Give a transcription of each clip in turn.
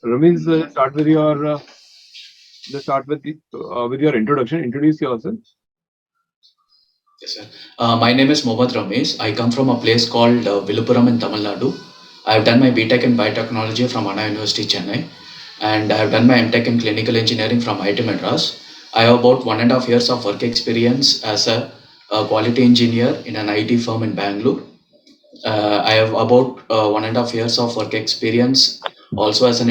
Ramesh, with your introduction. Introduce yourself. Yes, sir. My name is Mohammad Ramesh. I come from a place called Viluppuram in Tamil Nadu. I have done my BTech in Biotechnology from Anna University, Chennai, and I have done my MTech in Clinical Engineering from IIT Madras. I have about 1.5 years of work experience as a quality engineer in an IT firm in Bangalore. I have about 1.5 years of work experience also as an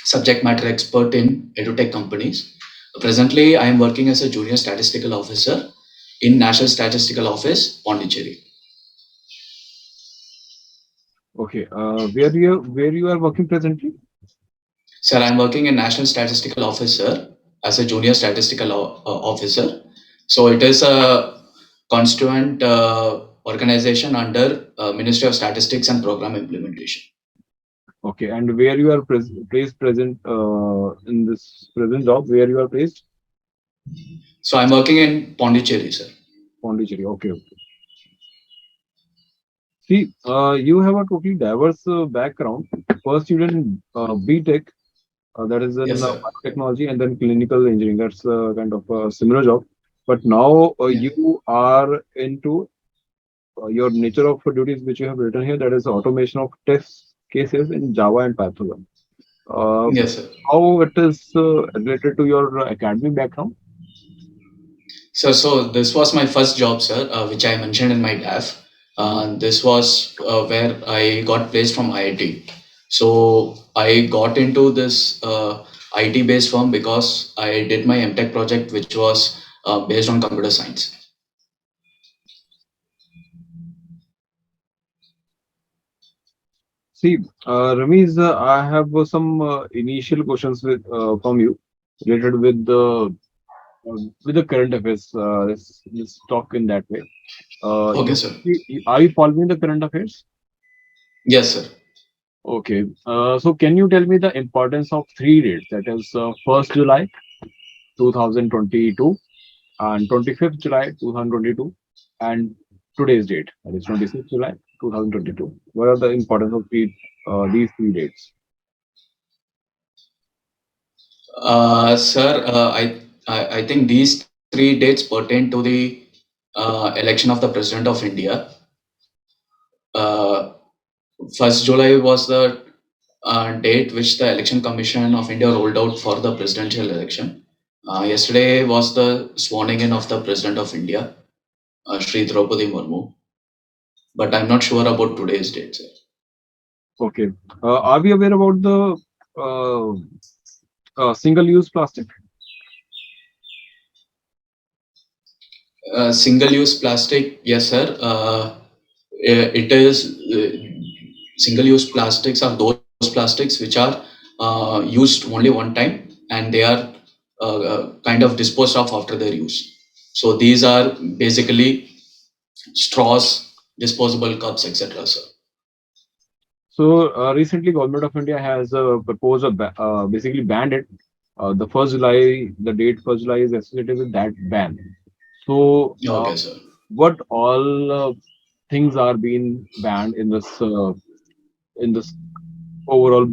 subject matter expert in edutech companies. Presently, I am working as a junior statistical officer in National Statistical Office, Pondicherry. Okay. Where you are working presently? Sir, I am working in National Statistical Officer as a junior statistical officer. So it is a constituent organization under Ministry of Statistics and Program Implementation. Okay. And where you are placed present in this present job? Where you are placed? So I'm working in Pondicherry, sir. Pondicherry. Okay. Okay. See, you have a totally diverse background. First, you did BTech, that is in Yes, sir. technology, and then clinical engineering. That's kind of a similar job. But now Yeah. you are into your nature of duties, which you have written here, that is automation of test cases in Java and Python. Uh, Yes, sir. how it is related to your academic background? So this was my first job, sir, which I mentioned in my DAF. Mhm. This was where I got placed from IIT. So I got into this IT-based firm because I did my MTech project, which was based on computer science. See, Ramiz, I have some initial questions from you related with the current affairs. Let's talk in that way. Okay, sir. Are you following the current affairs? Yes, sir. Okay. So can you tell me the importance of three dates? That is 1st July 2022 and 25th July 2022 and today's date, that is 26th July 2022. What are the importance of these three dates? Sir, I think these three dates pertain to the election of the President of India. Uh, 1st July was the date which the Election Commission of India rolled out for the presidential election. Yesterday was the swearing in of the President of India, Shri Draupadi Murmu, but I'm not sure about today's date, sir. Okay. Are we aware about the uh, single-use plastic? Single-use plastic, yes, sir. It is single-use plastics are those plastics which are used only one time and they are kind of disposed of after their use. So these are basically straws, disposable cups, etc., sir. So recently, Government of India has proposed basically banned it. The 1st July, the date 1st July is associated with that ban. So, Okay, sir. what all things are being banned in this overall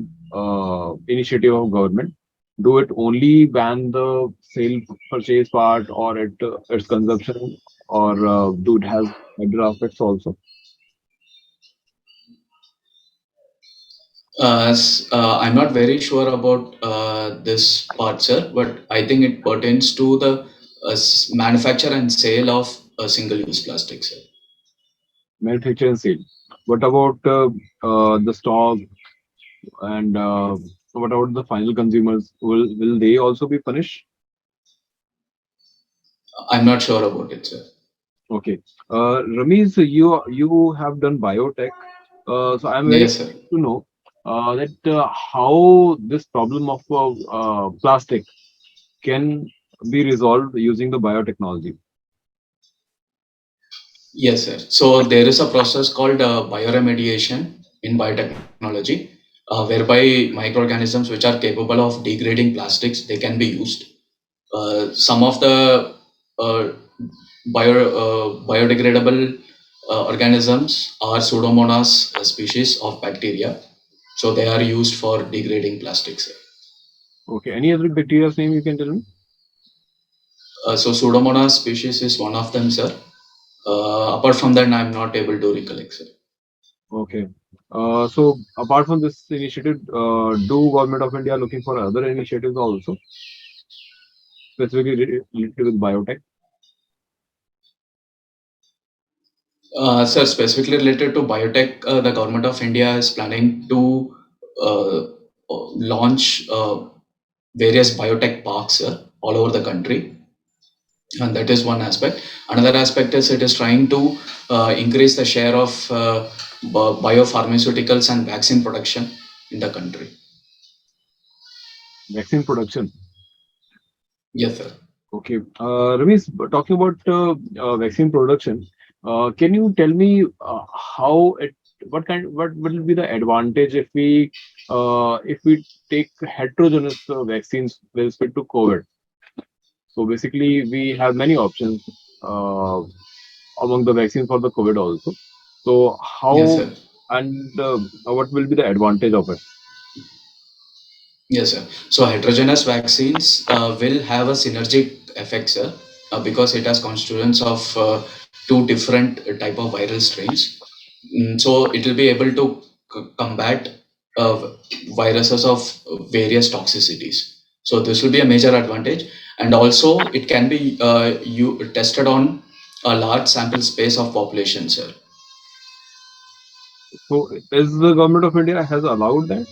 initiative of government? Do it only ban the sale purchase part, or its consumption, or do it has other aspects also? I'm not very sure about this part, sir, but I think it pertains to the manufacture and sale of single-use plastic, sir. Manufacture and sale. What about the stock and what about the final consumers? Will they also be punished? I'm not sure about it, sir. Okay. Ramesh, you have done biotech. So I'm very Yes, sir. curious to know that how this problem of plastic can be resolved using the biotechnology. Yes, sir. So there is a process called bioremediation in biotechnology, whereby microorganisms which are capable of degrading plastics they can be used. Some of the uh, biodegradable organisms are Pseudomonas species of bacteria. So they are used for degrading plastics. Okay. Any other bacteria's name you can tell me? So Pseudomonas species is one of them, sir. Apart from that, I'm not able to recollect, sir. Okay. So apart from this initiative, do Government of India looking for other initiatives also, specifically related with biotech? Sir, specifically related to biotech, the government of India is planning to uh, launch various biotech parks all over the country, and that is one aspect. Another aspect is it is trying to increase the share of biopharmaceuticals and vaccine production in the country. Vaccine production. Yes, sir. Okay. Ramesh, talking about vaccine production, can you tell me how it, what will be the advantage if we take heterogeneous vaccines with respect to COVID? So basically, we have many options uh, among the vaccines for the COVID also. So Yes, how sir. and what will be the advantage of it? Yes, sir. So heterogeneous vaccines will have a synergic effect, sir, because it has constituents of two different type of viral strains. So it will be able to combat uh, viruses of various toxicities. So this will be a major advantage, and also it can be tested on a large sample space of population, sir. So is the government of India has allowed that?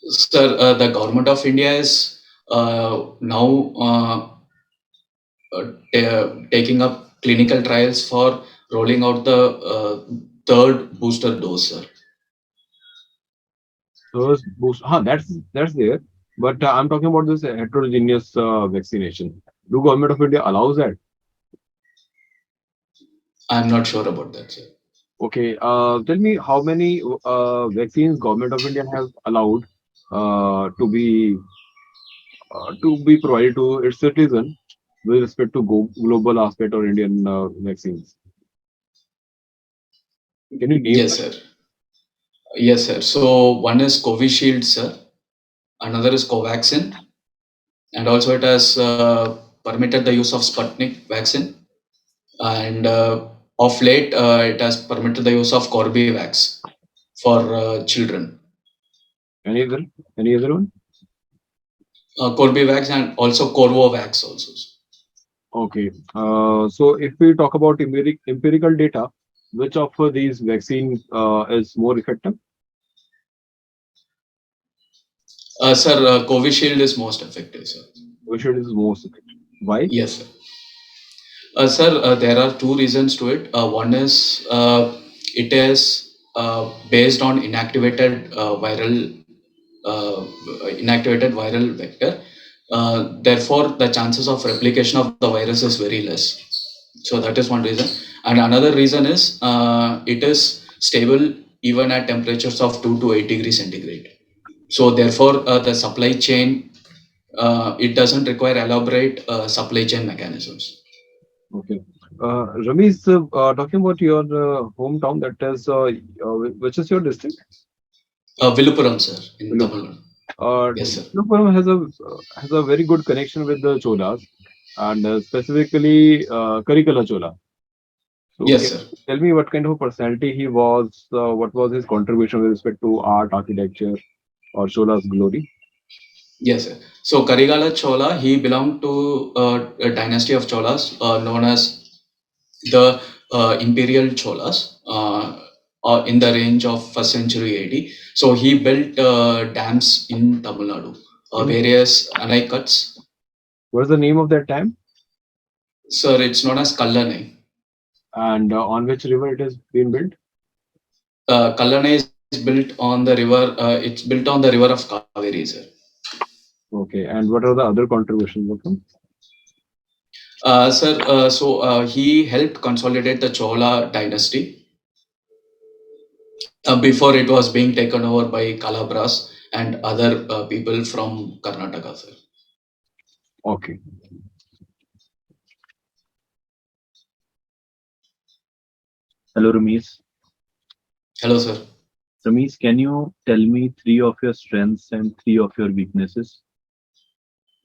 Sir, the government of India is now taking up clinical trials for rolling out the third booster dose, sir. First boost, that's there. But I'm talking about this heterogeneous vaccination. Do government of India allows that? I'm not sure about that, sir. Okay. Tell me how many vaccines government of India has allowed to be provided to its citizen with respect to global aspect or Indian vaccines. Can you name Yes, that? sir. Yes, sir. So one is Covishield, sir. Another is Covaxin, and also it has permitted the use of Sputnik vaccine. And of late, it has permitted the use of Corbevax for children. Any other? Any other one? Corbevax and also Corvovax also. Okay. So if we talk about empirical data, which of these vaccine is more effective? Sir, Covishield is most effective, sir. Which is most effective? Why? Yes, sir. Sir, there are two reasons to it. One is it is based on uh, inactivated viral vector. Therefore, the chances of replication of the virus is very less. So that is one reason. And another reason is it is stable even at temperatures of 2 to 8 degrees centigrade. So therefore, the supply chain it doesn't require elaborate supply chain mechanisms. Okay. Ramesh, talking about your hometown, that is, which is your district? Vilupuram, sir, in Tamil Villupuram. Nadu. Uh, Yes, sir. Villupuram has a very good connection with the Cholas, and specifically Karikala Chola. So, Yes, can sir. you tell me what kind of a personality he was? What was his contribution with respect to art, architecture, or Chola's glory? Yes, sir. So Karigala Chola, he belonged to a dynasty of Cholas known as the Imperial Cholas in the range of first century AD. So he built dams in Tamil Nadu, In various anaicuts. what's the name of that time, Sir, it's known as Kallanai. and on which river it has been built? Kallanai is built on the river. It's built on the river of Kaveri, sir. Okay, and what are the other contributions of him? Sir, he helped consolidate the Chola dynasty before it was being taken over by Kalabras and other people from Karnataka, sir. Okay. Hello, Ramesh. Hello, sir. Ramesh, can you tell me three of your strengths and three of your weaknesses?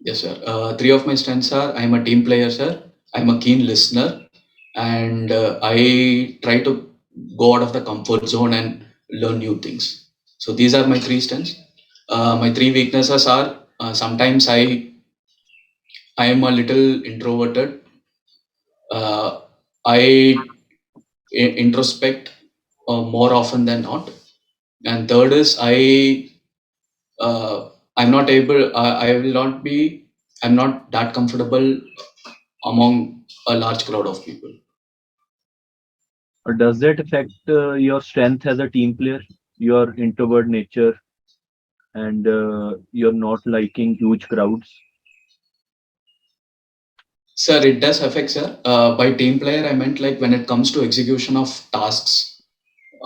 Yes, sir. Three of my strengths are I'm a team player, sir. I'm a keen listener, and I try to go out of the comfort zone and learn new things. So these are my three strengths. My three weaknesses are sometimes I am a little introverted. Uh, I introspect more often than not. And third is uh, I'm not able. I will not be. I'm not that comfortable among a large crowd of people. Or does that affect your strength as a team player, your introvert nature, and you're not liking huge crowds? Sir, it does affect, sir. By team player, I meant like when it comes to execution of tasks,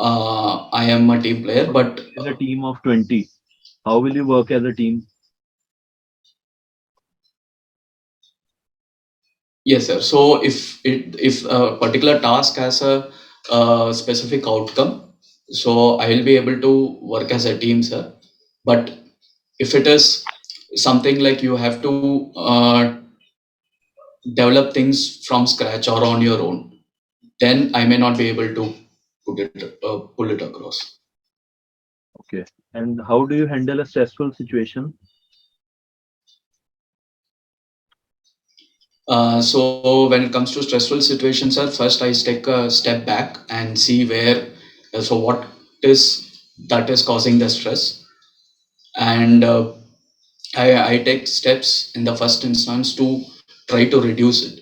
I am a team player. But But as a team of 20, how will you work as a team? yes, sir. So if a particular task has a specific outcome, so I will be able to work as a team, sir. But if it is something like you have to develop things from scratch or on your own, then I may not be able to pull it across. Okay. And how do you handle a stressful situation? So when it comes to stressful situations, sir, first I take a step back and see where, so what is that is causing the stress, and I take steps in the first instance to try to reduce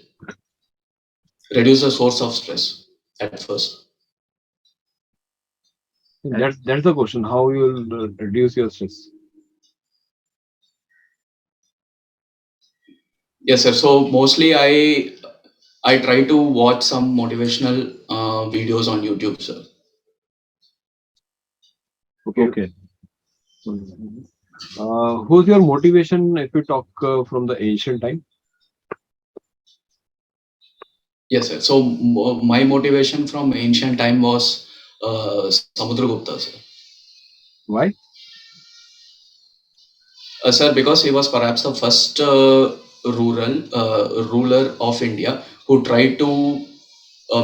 the source of stress at first. And That's the question. How you'll reduce your stress? Yes, sir. So mostly I try to watch some motivational videos on YouTube, sir. Okay. okay. Who's your motivation if we talk from the ancient time? Yes, sir. So my motivation from ancient time was Samudragupta, sir. Why? Sir, because he was perhaps the first ruler of India who tried to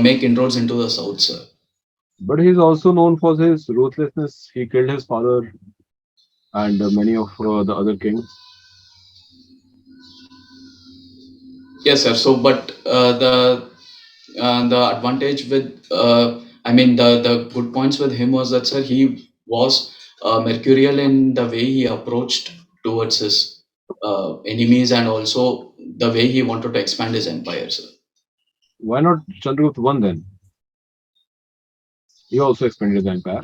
make inroads into the south, sir. But he's also known for his ruthlessness. He killed his father and many of the other kings. Yes, sir. So, but the advantage with, I mean, the good points with him was that, sir, he was mercurial in the way he approached towards his enemies, and also the way he wanted to expand his empire, sir. Why not Chandragupta one then? He also expanded the empire.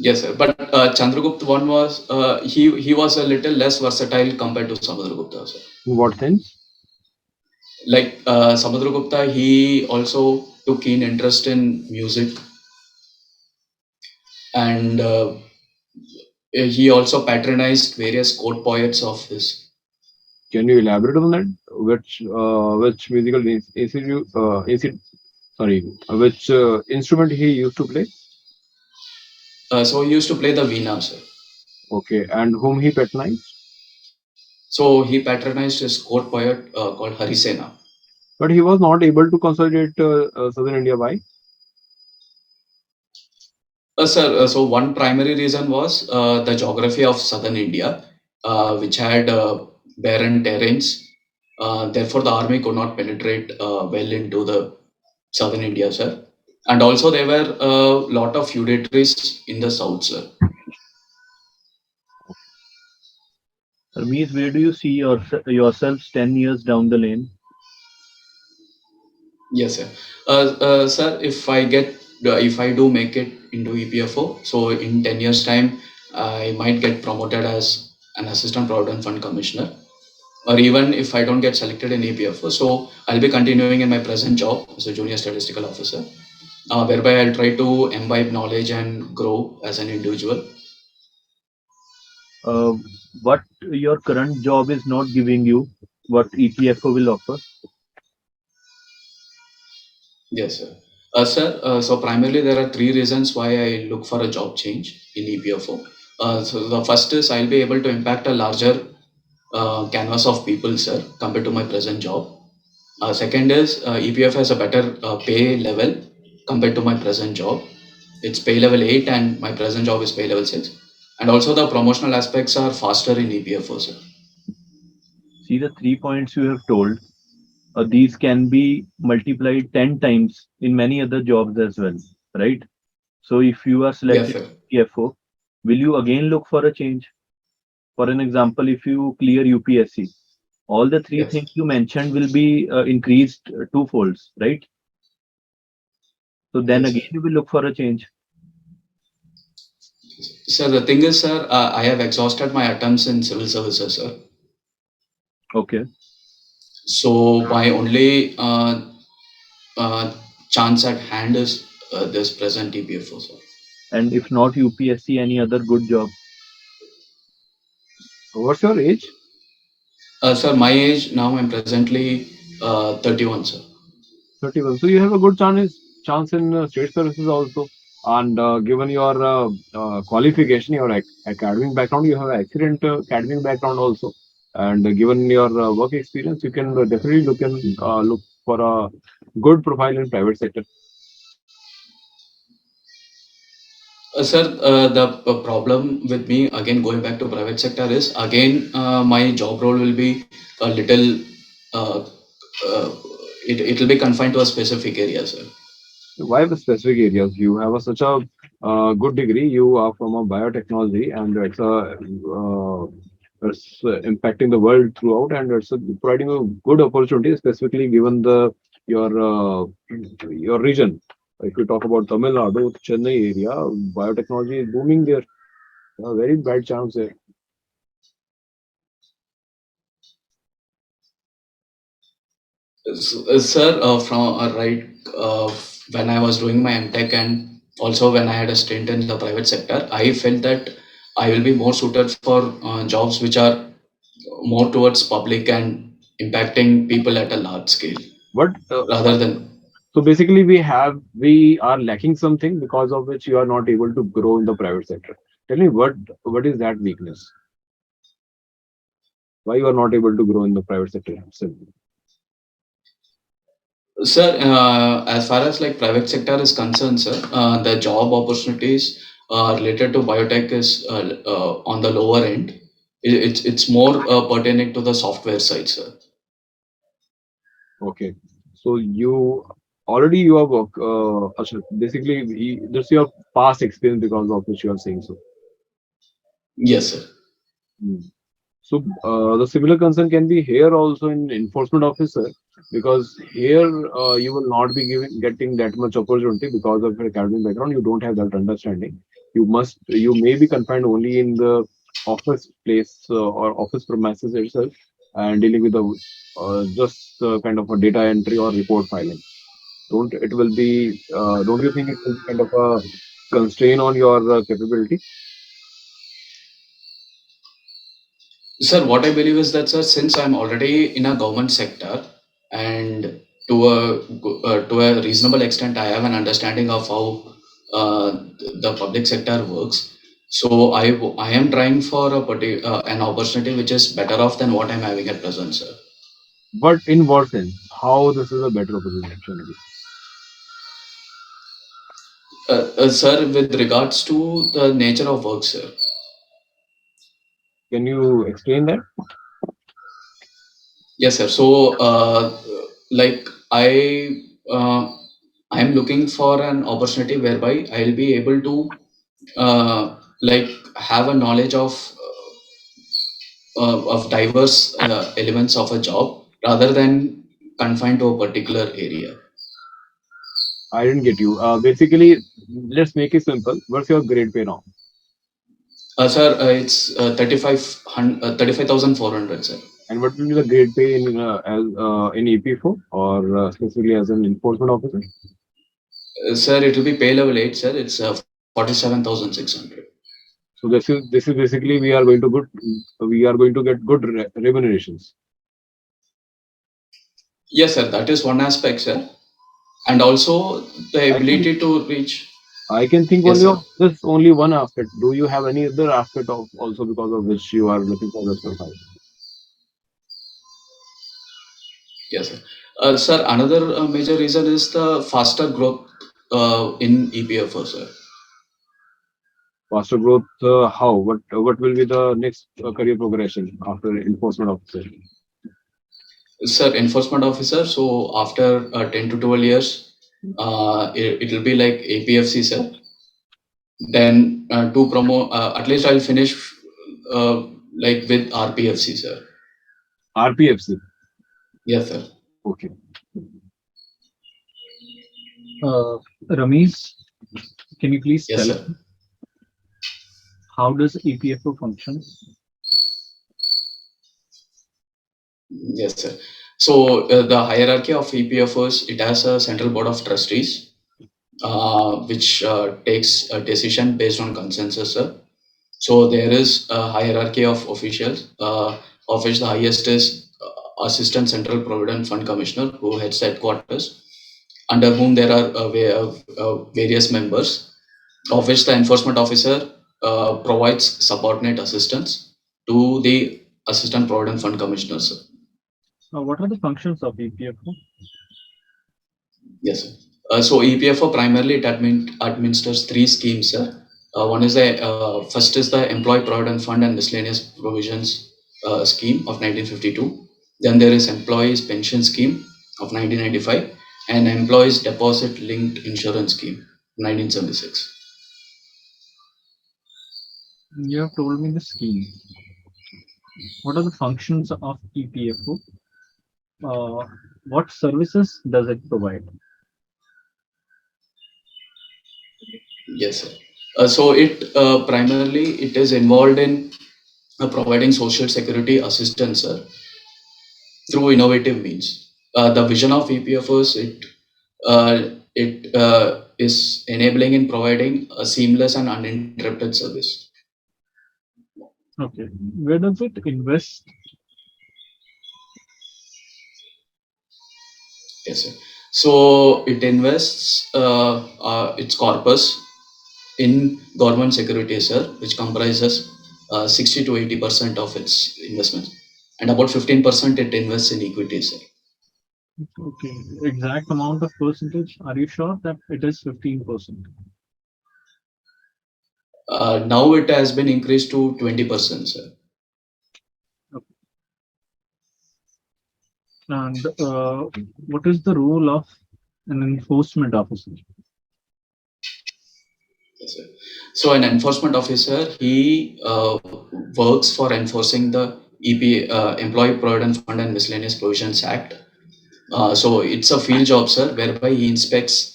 Yes, sir. But Chandragupta one was he was a little less versatile compared to Samudragupta, sir. In what sense? Like Samudragupta, he also took keen interest in music, and he also patronized various court poets of his. Can you elaborate on that? Which musical institute, sorry, which instrument he used to play? So he used to play the veena, sir. Okay, and whom he patronized? So he patronized his court poet called Harisena. But he was not able to consolidate southern India. Why? Sir, so one primary reason was the geography of southern India, which had barren terrains. Therefore, the army could not penetrate well into the southern India, sir. And also, there were a lot of feudatories in the south, sir. Ramesh, where do you see yourselves 10 years down the lane? Yes, sir. Sir, if I do make it into EPFO, so in 10 years' time, I might get promoted as an assistant provident fund commissioner. Or even if I don't get selected in EPFO, so I'll be continuing in my present job as a junior statistical officer, whereby I'll try to imbibe knowledge and grow as an individual. Uh, what your current job is not giving you, what EPFO will offer? Yes, sir. So primarily there are three reasons why I look for a job change in EPFO. So the first is I'll be able to impact a larger canvas of people, sir, compared to my present job. Second is EPF has a better pay level compared to my present job. It's pay level 8 and my present job is pay level 6. And also the promotional aspects are faster in EPF, sir. See the 3 points you have told. These can be multiplied 10 times in many other jobs as well, right? So if you are Yeah, selected fair. EPFO, will you again look for a change? For an example, if you clear UPSC, all the three Yes. things you mentioned will be increased twofolds, right? So then Yes, sir. again you will look for a change. Sir, the thing is, sir, I have exhausted my attempts in civil services, sir. Okay. So my only uh, chance at hand is this present EPFO, sir. And if not UPSC, any other good job. What's your age? Sir, my age now I'm presently 31, sir. 31. So you have a good chance in state services also. And given your qualification, your academic background, you have excellent academic background also. And given your work experience, you can definitely look for a good profile in private sector. Sir, the problem with me again going back to private sector is again my job role will be a little uh, uh, it will be confined to a specific area, sir. Why the specific areas? You have such a good degree. You are from a biotechnology, and it's impacting the world throughout, and it's providing a good opportunity, specifically given the your region. If you talk about Tamil Nadu, Chennai area, biotechnology is booming there. A very bright chance there. Sir, from right when I was doing my MTech and also when I had a stint in the private sector, I felt that I will be more suited for jobs which are more towards public and impacting people at a large scale But rather than. so basically, we are lacking something because of which you are not able to grow in the private sector. Tell me what is that weakness? Why you are not able to grow in the private sector still? Sir, as far as like private sector is concerned, sir, the job opportunities related to biotech is on the lower end. It's more pertaining to the software side, sir. Okay, so you are work. Ashok, basically, this your past experience because of which you are saying so. Yes, sir. Hmm. So the similar concern can be here also in enforcement officer because here you will not be getting that much opportunity because of your academic background. You don't have that understanding. You may be confined only in the office place or office premises itself and dealing with the just kind of a data entry or report filing. Don't you think it will be kind of a constraint on your capability? Sir, what I believe is that, sir, since I'm already in a government sector and to a reasonable extent, I have an understanding of how the public sector works. So I am trying for an opportunity which is better off than what I'm having at present, sir. But in what sense? How this is a better opportunity? Sir, with regards to the nature of work, sir. Can you explain that? Yes, sir. So, like uh, I'm looking for an opportunity whereby I'll be able to like have a knowledge of diverse elements of a job rather than confined to a particular area. I didn't get you. Basically, let's make it simple. What's your grade pay now? Sir, it's 35,400, sir. And what will be the grade pay in EPFO or specifically as an enforcement officer? Sir, it will be pay level 8, sir. It's 47,600. So this is basically we are going to get good remunerations. Yes, sir. That is one aspect, sir. and also the I can ability to reach. I can think Yes, only sir. of this only one aspect. Do you have any other aspect of also because of which you are looking for this profile? Yes, sir. Sir, another major reason is the faster growth in EPFO, sir. Faster growth, how? What will be the next career progression after enforcement officer? Sir, enforcement officer. So after 10 to 12 years, it will be like APFC, sir. Then to promote, at least I'll finish uh, like with RPFC, sir. RPFC. Yes, sir. Okay. Uh, Ramesh, can you please Yes, tell sir. how does EPFO functions? Yes, sir. So the hierarchy of EPFOs, it has a central board of trustees, which takes a decision based on consensus, sir. So there is a hierarchy of officials, of which the highest is Assistant Central Provident Fund Commissioner, who heads the headquarters, under whom there are various members, of which the enforcement officer provides subordinate assistance to the Assistant Provident Fund Commissioner, sir. What are the functions of EPFO? Yes, sir. So EPFO primarily it administers three schemes, sir. One is the first is the Employee Provident Fund and Miscellaneous Provisions scheme of 1952. Then there is Employees Pension Scheme of 1995 and Employees Deposit Linked Insurance Scheme 1976. You have told me the scheme. What are the functions of EPFO? Uh, what services does it provide? Yes, sir. So it primarily it is involved in providing social security assistance, sir, through innovative means. The vision of EPFOs it is enabling in providing a seamless and uninterrupted service. Okay. Where does it invest? Yes, sir. So it invests its corpus in government securities, sir, which comprises 60 to 80% of its investments, and about 15% it invests in equities, sir. Okay. Exact amount of percentage. Are you sure that it is 15%? Now it has been increased to 20%, sir. Okay. And what is the role of an enforcement officer? Yes, sir. So an enforcement officer, he works for enforcing the Employee Provident Fund and Miscellaneous Provisions Act. So it's a field job, sir, whereby he inspects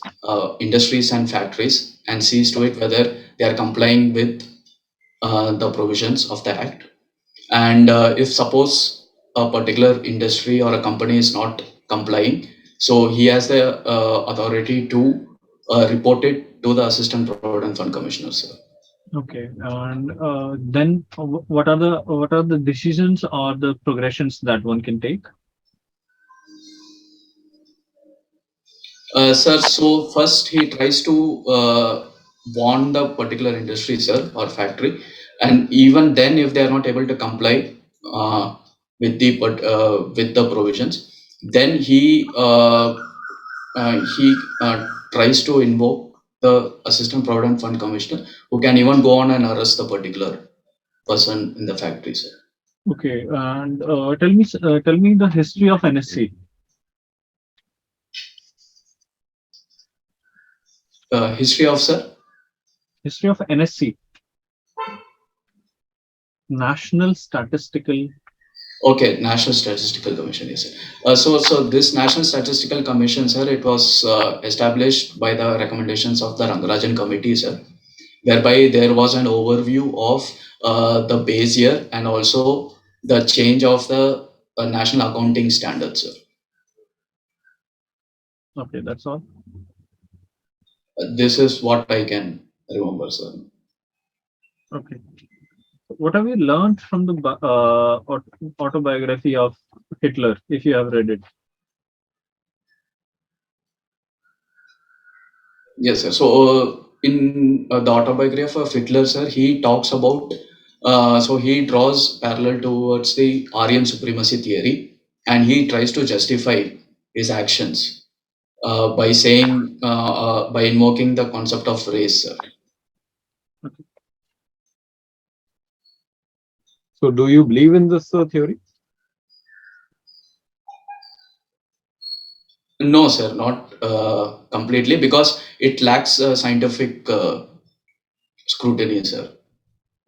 industries and factories and sees to it whether they are complying with the provisions of the act. And if suppose a particular industry or a company is not complying, so he has the authority to report it to the Assistant Provident Fund Commissioner, sir. Okay. And then what are the decisions or the progressions that one can take? Sir, so first he tries to warn the particular industry, sir, or factory, and even then, if they are not able to comply with the provisions, then he tries to invoke the Assistant Provident Fund Commissioner, who can even go on and arrest the particular person in the factory, sir. Okay. And tell me the history of NSC. History of, sir. History of NSC, National Statistical. Okay, National Statistical Commission, yes, sir. So this National Statistical Commission, sir, it was established by the recommendations of the Rangarajan Committee, sir, whereby there was an overview of the base year and also the change of the national accounting standards, sir. Okay, that's all. This is what I can remember, sir. Okay. What have you learned from the autobiography of Hitler, if you have read it? Yes, sir. So, in the autobiography of Hitler, sir, he talks about, so he draws parallel towards the Aryan supremacy theory, and he tries to justify his actions by saying, by invoking the concept of race, sir. So, do you believe in this theory? No, sir, not completely, because it lacks scientific scrutiny, sir.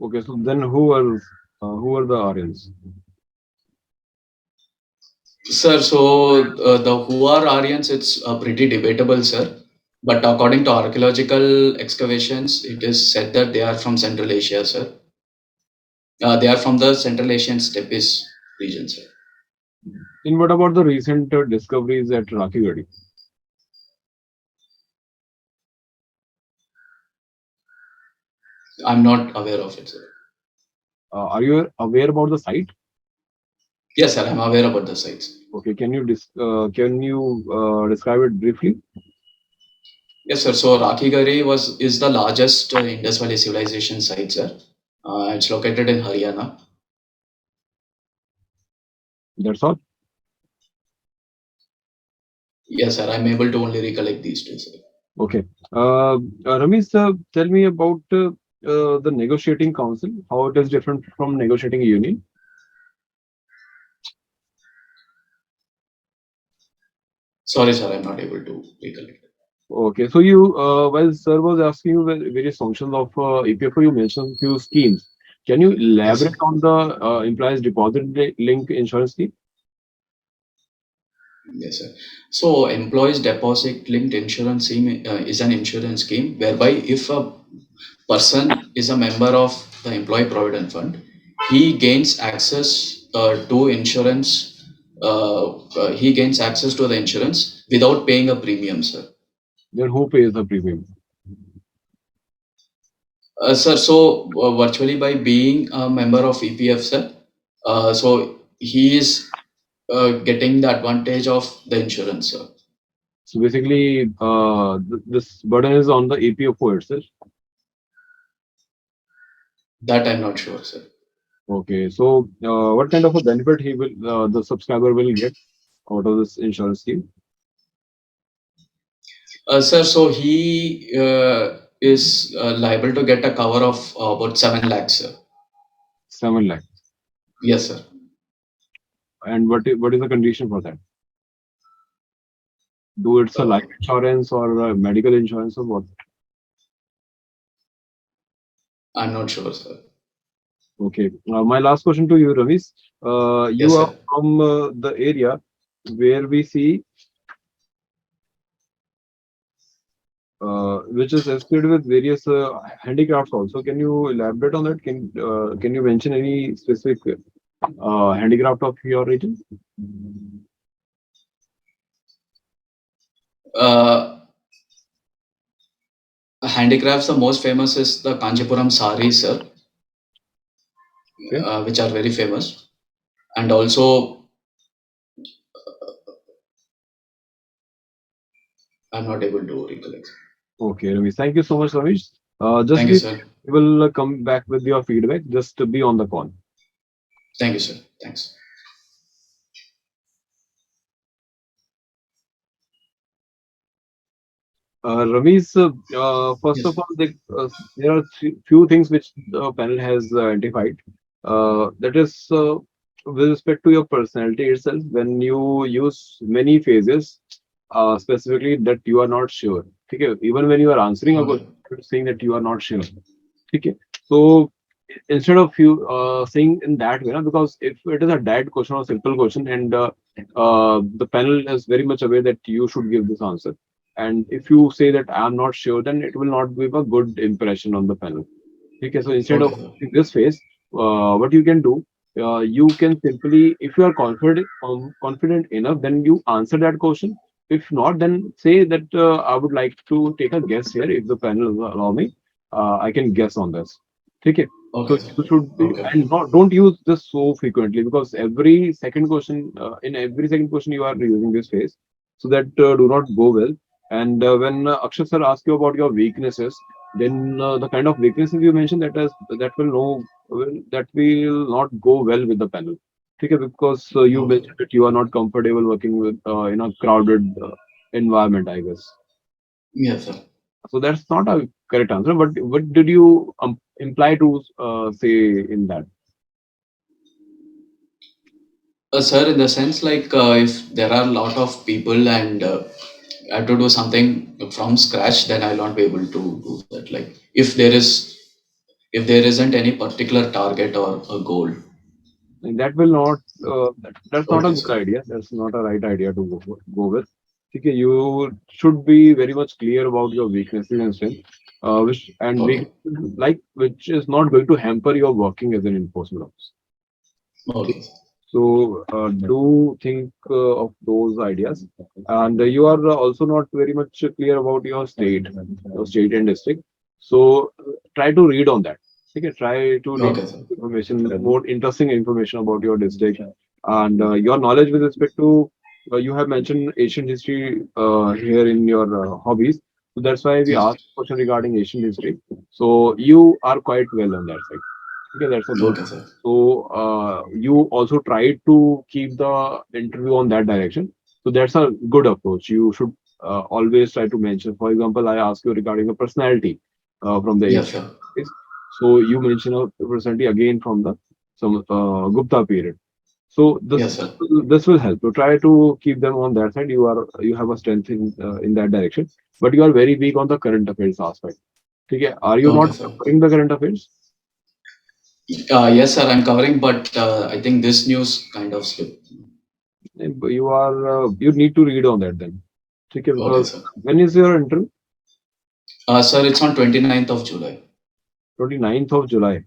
Okay, so then who are the Aryans? Sir, so the who are Aryans, it's pretty debatable, sir. But according to archaeological excavations, it is said that they are from Central Asia, sir. They are from the Central Asian steppes region, sir. And what about the recent discoveries at Rakhigarhi? I'm not aware of it, sir. Are you aware about the site? Yes, sir, I'm aware about the sites. Okay, can you describe it briefly? Yes, sir. So Rakhigari is the largest Indus Valley civilization site, sir. It's located in Haryana. That's all. Yes, sir. I'm able to only recollect these two, sir. Okay. Ramesh, tell me about the negotiating council, how it is different from negotiating union. Sorry, sir. I'm not able to recollect. Okay, so while sir was asking you the various functions of EPFO, you mentioned few schemes. Can you Yes, sir. elaborate on the employees deposit link insurance scheme? Yes, sir. So, employees deposit linked insurance scheme is an insurance scheme whereby if a person is a member of the employee provident fund, he gains access to insurance. He gains access to the insurance without paying a premium, sir. Then who pays the premium? Sir, so virtually by being a member of EPF, sir, so he is getting the advantage of the insurance, sir. So basically, this burden is on the EPFO itself. That I'm not sure, sir. Okay, so what kind of a benefit the subscriber will get out of this insurance scheme? Sir, so he is liable to get a cover of about 7 lakhs, sir. 7 lakh. Yes, sir. And what is the condition for that? Do it's a Uh, life insurance or a medical insurance or what? I'm not sure, sir. Okay. My last question to you, Ravis. You Yes, are sir. from the area where we see which is associated with various handicrafts also. Can you elaborate on that? Can you mention any specific handicraft of your region? Uh, Handicrafts, the most famous is the Kanchipuram saris, sir, Okay. which are very famous. And also, I'm not able to recollect. Okay, Ravis. Thank you so much, Ravis. Thank Just you, be sir. we will come back with your feedback. Just to be on the call. Thank you, sir. Thanks. Ravis, first of Yes. all, there are few things which the panel has identified. That is, with respect to your personality itself, when you use many phases, specifically that you are not sure. Okay? Even when you are answering a question, Okay. you're saying that you are not sure. Okay? So instead of you saying in that way, because if it is a dead question or simple question, and the panel is very much aware that you should give this answer, and if you say that I'm not sure, then it will not give a good impression on the panel. Okay, so instead of Okay, sir. in this phase, what you can do, you can simply, if you are confident enough, then you answer that question. If not, then say that I would like to take a guess here. If the panel will allow me, I can guess on this. Okay. So Okay, sir. you should be, Okay. and not don't use this so frequently, because in every second question you are using this phrase, so that do not go well. And when Akshay sir asks you about your weaknesses, then the kind of weaknesses you mentioned that will not go well with the panel. Okay, because you Okay. mentioned that you are not comfortable working with in a crowded environment, I guess. Yes, sir. So that's not a correct answer. But what did you imply to say in that? Sir, in the sense like if there are a lot of people and I have to do something from scratch, then I'll not be able to do that. Like if there isn't any particular target or a goal. And that will not. That's not a Okay, good sir. idea. That's not a right idea to go with. Okay, you should be very much clear about your weaknesses and strength, which and Okay. which is not going to hamper your working as an enforcement officer. Okay. So do think of those ideas, and you are also not very much clear about your state and district. So try to read on that. Okay, try to read Okay, sir. information, more interesting information about your district and your knowledge with respect to. You have mentioned ancient history here in your hobbies, so that's why we Yes. asked a question regarding ancient history. So you are quite well on that side. Okay, that's a good. Okay, sir. So you also try to keep the interview on that direction. So that's a good approach. You should always try to mention. For example, I ask you regarding a personality from the Yes, ancient sir. days. So you mention a personality again from the some Gupta period. So Yes, sir. this will help. So try to keep them on that side. You have a strength in that direction, but you are very weak on the current affairs aspect. Okay, are you not Okay, sir. covering the current affairs? Yes, sir. I'm covering, but I think this news kind of slipped. You need to read on that then. Okay, Okay, because sir. when is your interview? Sir, it's on 29th of July. 29th of July.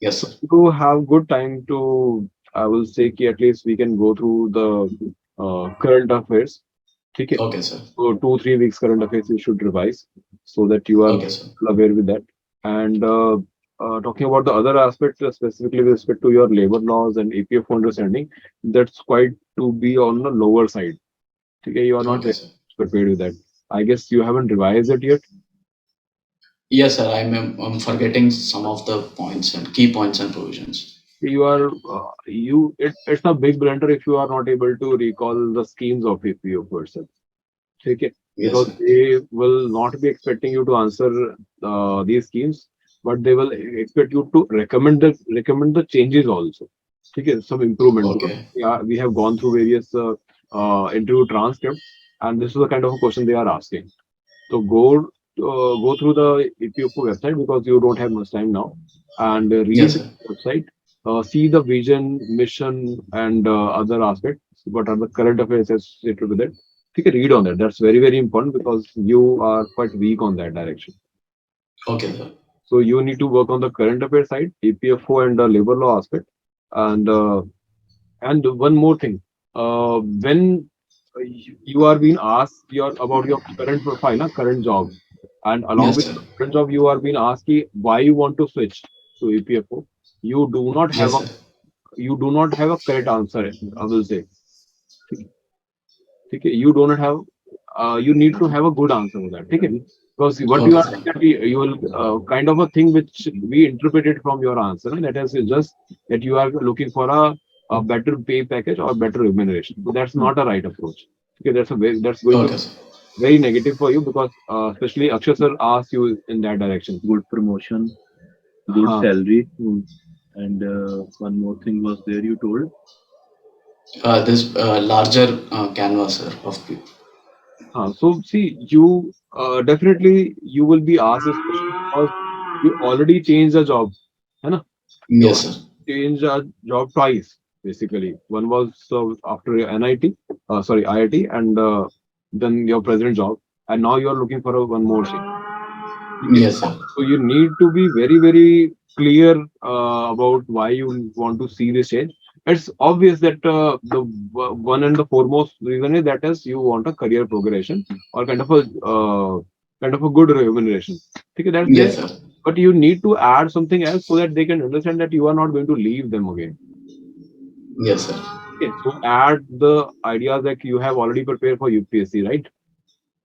Yes, So sir. you have good time to, I will say, ki at least we can go through the current affairs. Okay. Okay, sir. So 2 3 weeks current affairs you should revise so that you are Okay, sir. aware with that. And talking about the other aspect, specifically with respect to your labor laws and EPFO understanding, that's quite to be on the lower side. Okay, you are not Okay, very sir. prepared with that. I guess you haven't revised it yet. Yes, sir. I'm forgetting some of the points and key points and provisions. It's a big blunder if you are not able to recall the schemes of EPO person. Okay, Yes, because sir. they will not be expecting you to answer these schemes, but they will expect you to recommend the changes also. Okay, some improvement because Okay. yeah, we have gone through various interview transcript, and this is the kind of a question they are asking. So go through the EPFO website because you don't have much time now, and Yes, read sir. the website, see the vision, mission, and other aspects. What are the current affairs associated with it? Take a read on that. That's very important because you are quite weak on that direction. Okay, sir. So you need to work on the current affairs side, EPFO and the labor law aspect, and one more thing. When you are being asked about your current profile, current job, and along Yes, with sir. your current job, you are being asked why you want to switch to EPFO. You do not have Yes, a sir. correct answer. I will say, okay, you do not have. You need to have a good answer for that. Okay, because what you Okay, are sir. you will kind of a thing which we interpreted from your answer. That is just that you are looking for a better pay package or better remuneration. So that's not a right approach. Okay, that's going to Okay, be sir. very negative for you because especially Akshay sir asked you in that direction. Good promotion, good Huh. salary, and one more thing was there you told. This larger canvas, sir, of people. So see, you definitely you will be asked this question because you already changed the job. है ना? You Yes, already sir. changed a job twice, basically. One was after your NIT, sorry, IIT, and then your present job, and now you are looking for one more thing. Okay. Yes, sir. So you need to be very clear about why you want to see this change. It's obvious that one and the foremost reason is that is you want a career progression or kind of a good remuneration. Okay, that's there. Yes, sir. But you need to add something else so that they can understand that you are not going to leave them again. Yes, sir. Okay, so add the ideas that you have already prepared for UPSC, right?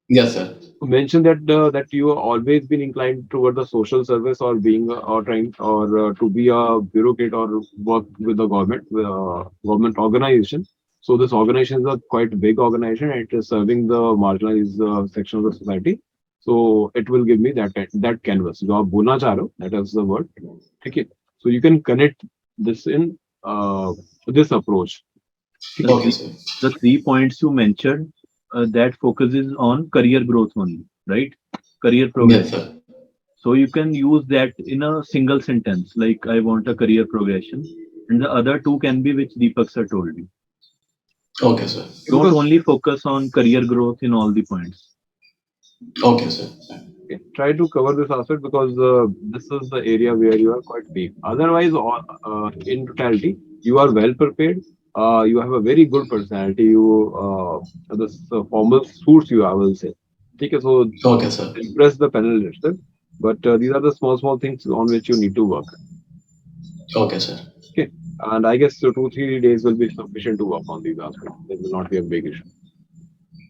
Yes, sir. You mentioned that you have always been inclined toward the social service or being or trying or to be a bureaucrat or work with the government organization. So this organization is a quite big organization. It is serving the marginalized section of the society. So it will give me that canvas. जो आप बोलना चाह रहे हो, that is the word. Okay. So you can connect this in this approach. The Okay. Okay, three, sir. the 3 points you mentioned, that focuses on career growth only, right? Career Yes, progression. sir. So you can use that in a single sentence, like I want a career progression. And the other two can be which Deepak sir told you. Okay, sir. Don't Because only focus on career growth in all the points. Okay, sir. okay, try to cover this aspect because this is the area where you are quite weak. Otherwise, in totality, you are well prepared. You have a very good personality. This formal suits you, I will say. Okay, so Okay, sir. impress the panel itself. But these are the small things on which you need to work. Okay, sir. Okay, and I guess 2 3 days will be sufficient to work on these aspects. There will not be a big issue.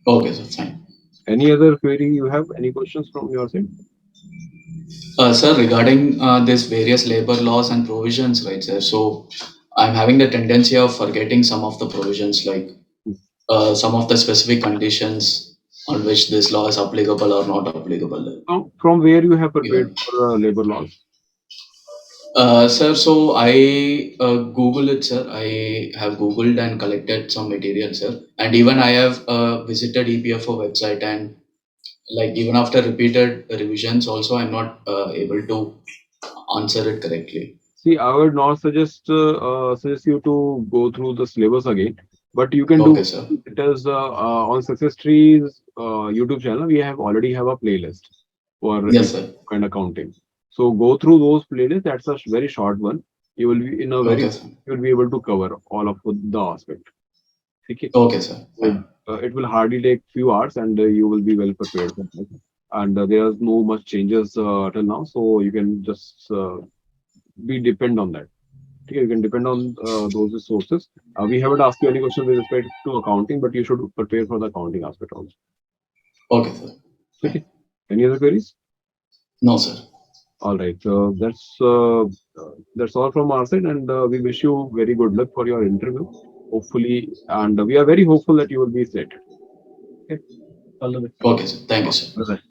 Okay, sir. Fine. Any other query you have? Any questions from your side? Sir, regarding this various labor laws and provisions, right, sir? So I'm having the tendency of forgetting some of the provisions, like some of the specific conditions on which this law is applicable or not applicable. From where you have Yeah. prepared for labor laws? Sir, so I Google it, sir. I have Googled and collected some material, sir. And even I have visited EPFO website, and like even after repeated revisions, also I'm not able to answer it correctly. See, I would not suggest you to go through the syllabus again, but you can Okay, do sir. it as on Success Tree's YouTube channel. We have already have a playlist for Yes, sir. kind accounting. So go through those playlists. That's a very short one. You will be in a very Okay, sir. you will be able to cover all of the aspect. Okay. Okay, sir. So Fine. it will hardly take few hours, and you will be well prepared for that. And there's no much changes till now, so you can just be depend on that. Okay, you can depend on those resources. We haven't asked you any question with respect to accounting, but you should prepare for the accounting aspect also. Okay, sir. Okay. Fine. Any other queries? No, sir. All right. That's all from our side, and we wish you very good luck for your interview. Hopefully, and we are very hopeful that you will be selected. Okay. All the best. Okay, sir. Thank you, sir. All the best.